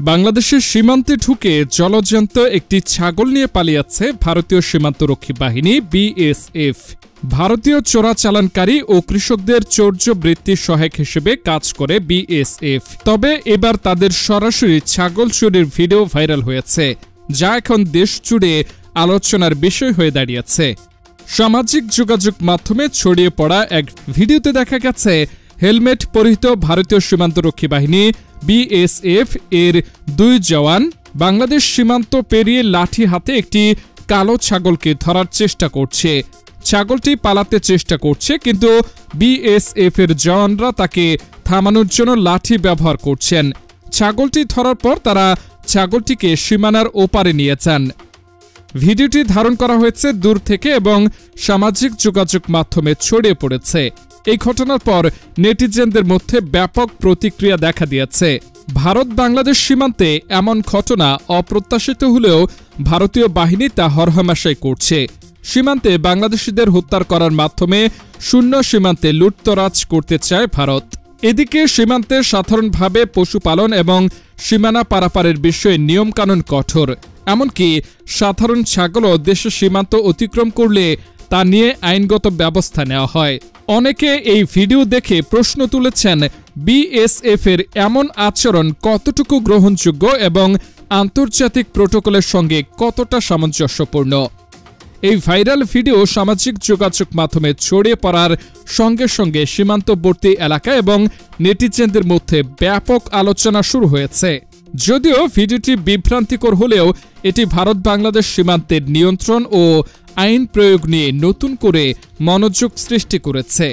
বাংলাদেশের সীমান্তে ঢুকে জলজ্যান্ত একটি ছাগল নিয়ে পালিয়েছে ভারতীয় সীমান্তরক্ষী বাহিনী বিএসএফ। ভারতীয় চোরাচালানকারী ও কৃষকদের চৌর্যবৃত্তির সহায়ক হিসেবে কাজ করে বিএসএফ। তবে এবার তাদের সরাসরি ছাগল চুরির ভিডিও ভাইরাল হয়েছে, যা এখন দেশ জুড়ে আলোচনার বিষয় হয়ে দাঁড়িয়েছে। সামাজিক যোগাযোগ মাধ্যমে ছড়িয়ে পড়া এক ভিডিওতে দেখা গেছে হেলমেট পরিহিত ভারতীয় সীমান্তরক্ষী বাহিনী বিএসএফ এর 2 জওয়ান বাংলাদেশ সীমান্ত পেরিয়ে লাঠি হাতে একটি কালো ছাগলকে ধরার চেষ্টা করছে। ছাগলটি পালাতে চেষ্টা করছে, কিন্তু বিএসএফ এর জওয়ানরা তাকে থামানোর জন্য লাঠি ব্যবহার করছেন। ছাগলটি ধরার পর তারা ছাগলটিকে সীমানার ওপারে নিয়ে যান। ভিডিওটি ধারণ করা হয়েছে দূর থেকে এবং সামাজিক যোগাযোগ মাধ্যমে ছড়িয়ে পড়েছে। এই ঘটনার পর নেটিজেনদের মধ্যে ব্যাপক প্রতিক্রিয়া দেখা দিয়েছে। ভারত বাংলাদেশ সীমান্তে এমন ঘটনা অপ্রত্যাশিত হলেও ভারতীয় বাহিনী তা হরহামেশাই করছে। সীমান্তে বাংলাদেশিদের হত্যা করার মাধ্যমে শূন্য সীমান্তে লুটতরাজ করতে চায় ভারত। এদিকে সীমান্তে সাধারণভাবে পশুপালন এবং সীমানা পারাপারের বিষয়ে নিয়মকানুন কঠোর। এমনকি সাধারণ ছাগলও দেশের সীমান্ত অতিক্রম করলে তা নিয়ে আইনগত ব্যবস্থা নেওয়া হয়। অনেকে এই ভিডিও দেখে প্রশ্ন তুলেছেন, বিএসএফ এর এমন আচরণ কতটুকু গ্রহণযোগ্য এবং আন্তর্জাতিক প্রোটোকলের সঙ্গে কতটা সামঞ্জস্যপূর্ণ। এই ভাইরাল ভিডিও সামাজিক যোগাযোগ মাধ্যমে ছড়িয়ে পড়ার সঙ্গে সঙ্গে সীমান্তবর্তী এলাকা এবং নেটিজেনদের মধ্যে ব্যাপক আলোচনা শুরু হয়েছে। যদিও ভিডিওটি বিভ্রান্তিকর হলেও এটি ভারত বাংলাদেশ সীমান্তের নিয়ন্ত্রণ ও আইন প্রয়োগ নিয়ে নতুন করে মনোযোগ সৃষ্টি করেছে।